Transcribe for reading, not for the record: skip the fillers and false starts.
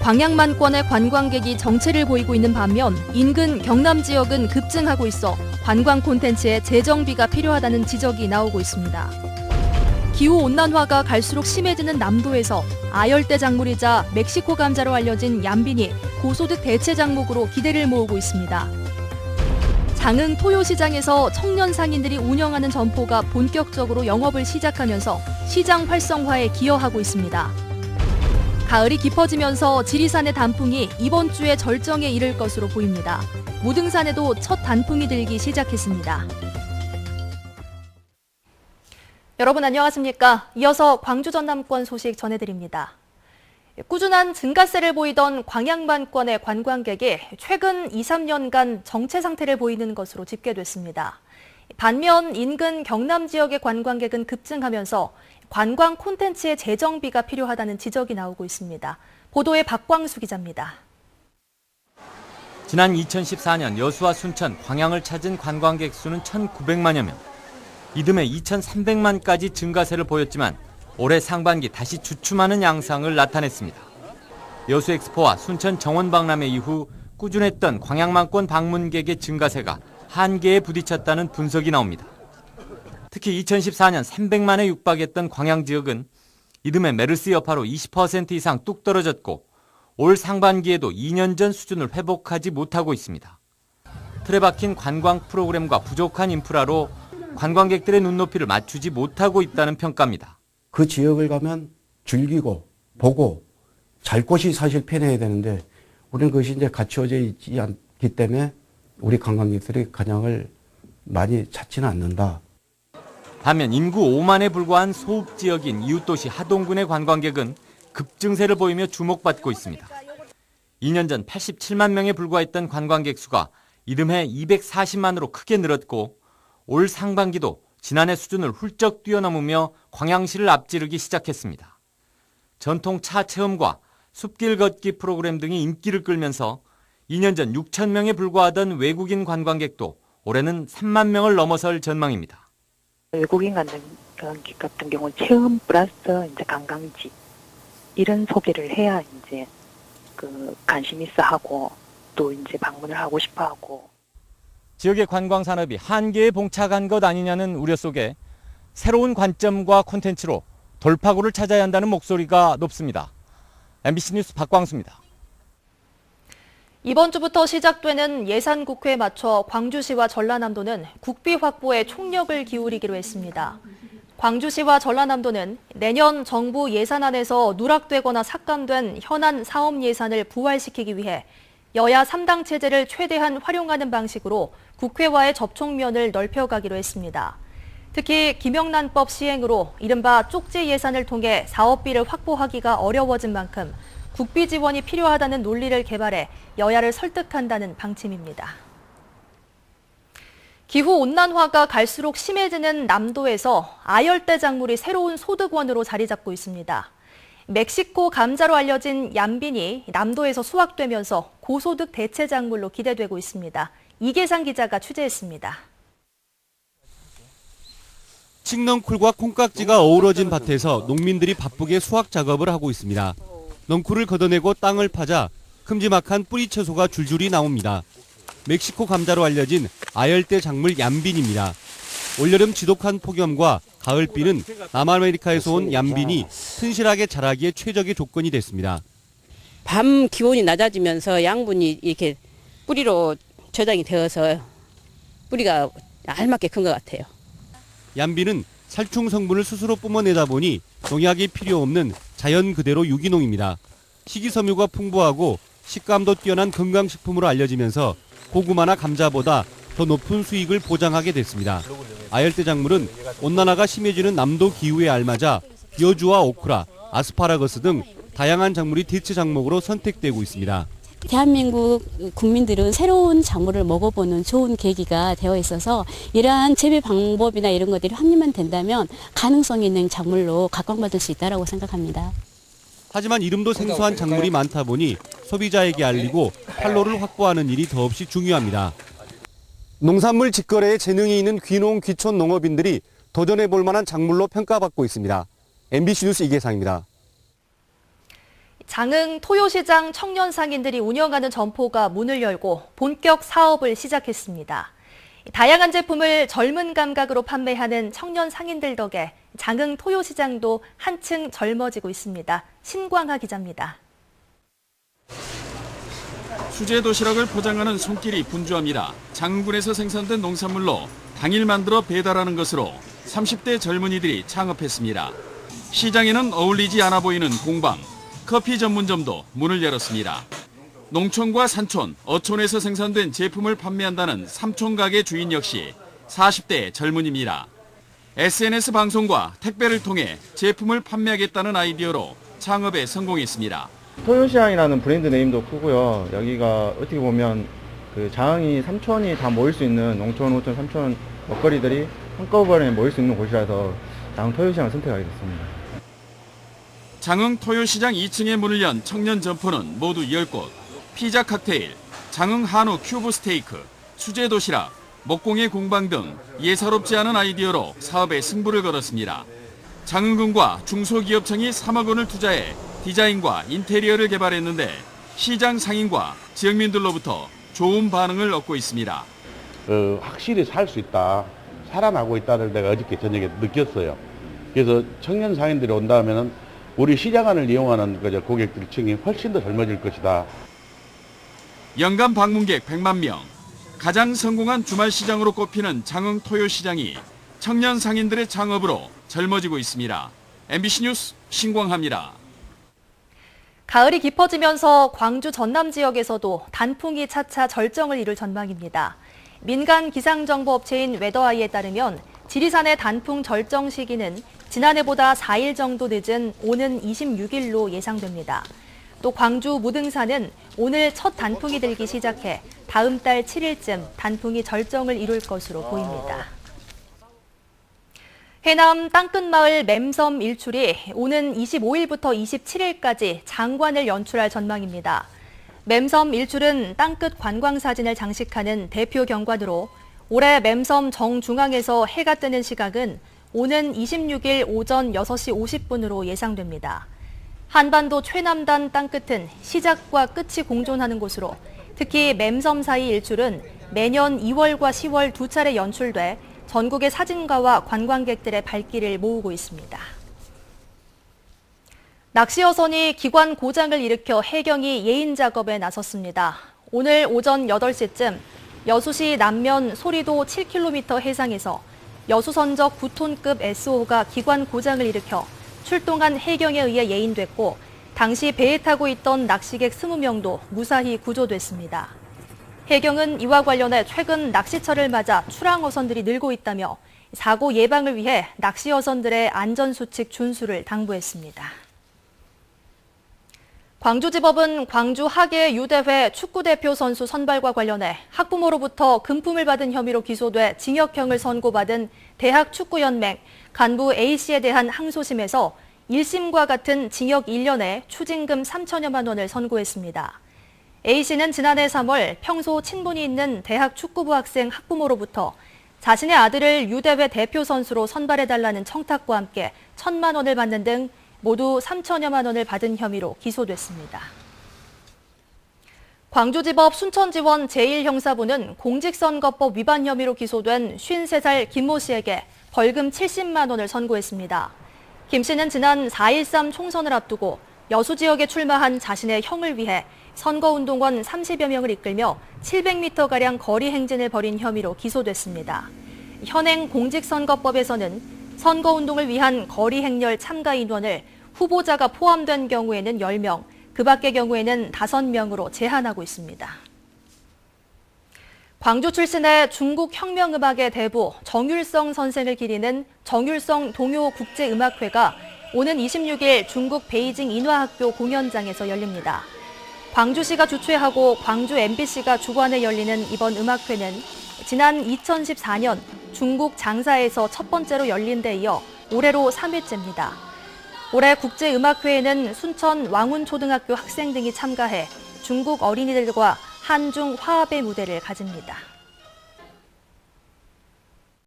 광양만권의 관광객이 정체를 보이고 있는 반면 인근 경남 지역은 급증하고 있어 관광 콘텐츠에 재정비가 필요하다는 지적이 나오고 있습니다. 기후온난화가 갈수록 심해지는 남도에서 아열대 작물이자 멕시코 감자로 알려진 얌빈이 고소득 대체 작목으로 기대를 모으고 있습니다. 장흥 토요시장에서 청년 상인들이 운영하는 점포가 본격적으로 영업을 시작하면서 시장 활성화에 기여하고 있습니다. 가을이 깊어지면서 지리산의 단풍이 이번 주에 절정에 이를 것으로 보입니다. 무등산에도 첫 단풍이 들기 시작했습니다. 여러분 안녕하십니까? 이어서 광주 전남권 소식 전해드립니다. 꾸준한 증가세를 보이던 광양만권의 관광객이 최근 2, 3년간 정체 상태를 보이는 것으로 집계됐습니다. 반면 인근 경남 지역의 관광객은 급증하면서 관광 콘텐츠의 재정비가 필요하다는 지적이 나오고 있습니다. 보도에 박광수 기자입니다. 지난 2014년 여수와 순천, 광양을 찾은 관광객 수는 1,900만여 명. 이듬해 2,300만까지 증가세를 보였지만 올해 상반기 다시 주춤하는 양상을 나타냈습니다. 여수 엑스포와 순천 정원 박람회 이후 꾸준했던 광양만권 방문객의 증가세가 한계에 부딪혔다는 분석이 나옵니다. 특히 2014년 300만에 육박했던 광양 지역은 이듬해 메르스 여파로 20% 이상 뚝 떨어졌고 올 상반기에도 2년 전 수준을 회복하지 못하고 있습니다. 틀에 박힌 관광 프로그램과 부족한 인프라로 관광객들의 눈높이를 맞추지 못하고 있다는 평가입니다. 그 지역을 가면 즐기고 보고 잘 곳이 사실 편해야 되는데 우리는 그것이 이제 갖추어져 있지 않기 때문에 우리 관광객들이 관양을 많이 찾지는 않는다. 반면 인구 5만에 불과한 소읍 지역인 이웃도시 하동군의 관광객은 급증세를 보이며 주목받고 있습니다. 2년 전 87만 명에 불과했던 관광객 수가 이듬해 240만으로 크게 늘었고 올 상반기도 지난해 수준을 훌쩍 뛰어넘으며 광양시를 앞지르기 시작했습니다. 전통 차 체험과 숲길 걷기 프로그램 등이 인기를 끌면서 2년 전 6천 명에 불과하던 외국인 관광객도 올해는 3만 명을 넘어설 전망입니다. 외국인 관광객 같은 경우는 체험 플러스 이제 관광지 이런 소개를 해야 이제 관심 있어 하고 또 이제 방문을 하고 싶어 하고. 지역의 관광 산업이 한계에 봉착한 것 아니냐는 우려 속에 새로운 관점과 콘텐츠로 돌파구를 찾아야 한다는 목소리가 높습니다. MBC 뉴스 박광수입니다. 이번 주부터 시작되는 예산국회에 맞춰 광주시와 전라남도는 국비 확보에 총력을 기울이기로 했습니다. 광주시와 전라남도는 내년 정부 예산안에서 누락되거나 삭감된 현안 사업 예산을 부활시키기 위해 여야 3당 체제를 최대한 활용하는 방식으로 국회와의 접촉면을 넓혀가기로 했습니다. 특히 김영란법 시행으로 이른바 쪽지 예산을 통해 사업비를 확보하기가 어려워진 만큼 국비 지원이 필요하다는 논리를 개발해 여야를 설득한다는 방침입니다. 기후온난화가 갈수록 심해지는 남도에서 아열대 작물이 새로운 소득원으로 자리 잡고 있습니다. 멕시코 감자로 알려진 얌빈이 남도에서 수확되면서 고소득 대체 작물로 기대되고 있습니다. 이계상 기자가 취재했습니다. 칡넝쿨과 콩깍지가 어우러진 밭에서 농민들이 바쁘게 수확 작업을 하고 있습니다. 넝쿨을 걷어내고 땅을 파자 큼지막한 뿌리 채소가 줄줄이 나옵니다. 멕시코 감자로 알려진 아열대 작물 얌빈입니다. 올여름 지독한 폭염과 가을비는 남아메리카에서 온 얌빈이 튼실하게 자라기에 최적의 조건이 됐습니다. 밤 기온이 낮아지면서 양분이 이렇게 뿌리로 저장이 되어서 뿌리가 알맞게 큰 것 같아요. 얌빈은 살충 성분을 스스로 뿜어내다 보니 농약이 필요 없는 자연 그대로 유기농입니다. 식이섬유가 풍부하고 식감도 뛰어난 건강식품으로 알려지면서 고구마나 감자보다 더 높은 수익을 보장하게 됐습니다. 아열대 작물은 온난화가 심해지는 남도 기후에 알맞아 여주와 오크라, 아스파라거스 등 다양한 작물이 대체 작목으로 선택되고 있습니다. 대한민국 국민들은 새로운 작물을 먹어보는 좋은 계기가 되어 있어서 이러한 재배 방법이나 이런 것들이 확립만 된다면 가능성이 있는 작물로 각광받을 수 있다고 생각합니다. 하지만 이름도 생소한 작물이 많다 보니 소비자에게 알리고 판로를 확보하는 일이 더없이 중요합니다. 농산물 직거래에 재능이 있는 귀농 귀촌 농업인들이 도전해볼 만한 작물로 평가받고 있습니다. MBC 뉴스 이계상입니다. 장흥 토요시장 청년 상인들이 운영하는 점포가 문을 열고 본격 사업을 시작했습니다. 다양한 제품을 젊은 감각으로 판매하는 청년 상인들 덕에 장흥 토요시장도 한층 젊어지고 있습니다. 신광하 기자입니다. 수제 도시락을 포장하는 손길이 분주합니다. 장흥군에서 생산된 농산물로 당일 만들어 배달하는 것으로 30대 젊은이들이 창업했습니다. 시장에는 어울리지 않아 보이는 공방, 커피 전문점도 문을 열었습니다. 농촌과 산촌, 어촌에서 생산된 제품을 판매한다는 삼촌가게 주인 역시 40대 젊은이입니다. SNS 방송과 택배를 통해 제품을 판매하겠다는 아이디어로 창업에 성공했습니다. 토요시장이라는 브랜드 네임도 크고요. 여기가 어떻게 보면 그 장흥이 삼촌이 다 모일 수 있는 농촌, 오촌, 삼촌 먹거리들이 한꺼번에 모일 수 있는 곳이라서 장흥 토요시장을 선택하게 됐습니다. 장흥 토요시장 2층에 문을 연 청년 점포는 모두 10곳. 피자 칵테일, 장흥 한우 큐브 스테이크, 수제 도시락, 목공예 공방 등 예사롭지 않은 아이디어로 사업에 승부를 걸었습니다. 장흥군과 중소기업청이 3억 원을 투자해 디자인과 인테리어를 개발했는데 시장 상인과 지역민들로부터 좋은 반응을 얻고 있습니다. 확실히 살 수 있다, 살아나고 있다를 내가 어저께 저녁에 느꼈어요. 그래서 청년 상인들이 온다 하면은 우리 시장안을 이용하는 고객들 층이 훨씬 더 젊어질 것이다. 연간 방문객 100만 명, 가장 성공한 주말 시장으로 꼽히는 장흥 토요시장이 청년 상인들의 창업으로 젊어지고 있습니다. MBC 뉴스 신광하입니다. 가을이 깊어지면서 광주 전남 지역에서도 단풍이 차차 절정을 이룰 전망입니다. 민간 기상정보업체인 웨더아이에 따르면 지리산의 단풍 절정 시기는 지난해보다 4일 정도 늦은 오는 26일로 예상됩니다. 또 광주 무등산은 오늘 첫 단풍이 들기 시작해 다음 달 7일쯤 단풍이 절정을 이룰 것으로 보입니다. 해남 땅끝마을 맴섬 일출이 오는 25일부터 27일까지 장관을 연출할 전망입니다. 맴섬 일출은 땅끝 관광사진을 장식하는 대표 경관으로 올해 맴섬 정중앙에서 해가 뜨는 시각은 오는 26일 오전 6시 50분으로 예상됩니다. 한반도 최남단 땅끝은 시작과 끝이 공존하는 곳으로 특히 맴섬 사이 일출은 매년 2월과 10월 두 차례 연출돼 전국의 사진가와 관광객들의 발길을 모으고 있습니다. 낚시어선이 기관 고장을 일으켜 해경이 예인 작업에 나섰습니다. 오늘 오전 8시쯤 여수시 남면 소리도 7km 해상에서 여수선적 9톤급 SO가 기관 고장을 일으켜 출동한 해경에 의해 예인됐고 당시 배에 타고 있던 낚시객 20명도 무사히 구조됐습니다. 해경은 이와 관련해 최근 낚시철을 맞아 출항어선들이 늘고 있다며 사고 예방을 위해 낚시어선들의 안전수칙 준수를 당부했습니다. 광주지법은 광주 하계 유대회 축구대표 선수 선발과 관련해 학부모로부터 금품을 받은 혐의로 기소돼 징역형을 선고받은 대학축구연맹 간부 A씨에 대한 항소심에서 1심과 같은 징역 1년에 추징금 3천여만 원을 선고했습니다. A씨는 지난해 3월 평소 친분이 있는 대학 축구부 학생 학부모로부터 자신의 아들을 유대회 대표 선수로 선발해달라는 청탁과 함께 1,000만 원을 받는 등 모두 3천여만 원을 받은 혐의로 기소됐습니다. 광주지법 순천지원 제1형사부는 공직선거법 위반 혐의로 기소된 53살 김모 씨에게 벌금 70만 원을 선고했습니다. 김 씨는 지난 4.13 총선을 앞두고 여수 지역에 출마한 자신의 형을 위해 선거운동원 30여 명을 이끌며 700m가량 거리 행진을 벌인 혐의로 기소됐습니다. 현행 공직선거법에서는 선거운동을 위한 거리 행렬 참가 인원을 후보자가 포함된 경우에는 10명, 그 밖의 경우에는 5명으로 제한하고 있습니다. 광주 출신의 중국 혁명음악의 대부 정율성 선생을 기리는 정율성 동요국제음악회가 오는 26일 중국 베이징 인화학교 공연장에서 열립니다. 광주시가 주최하고 광주 MBC가 주관해 열리는 이번 음악회는 지난 2014년 중국 장사에서 첫 번째로 열린 데 이어 올해로 3회째입니다. 올해 국제음악회에는 순천 왕운초등학교 학생 등이 참가해 중국 어린이들과 한중 화합의 무대를 가집니다.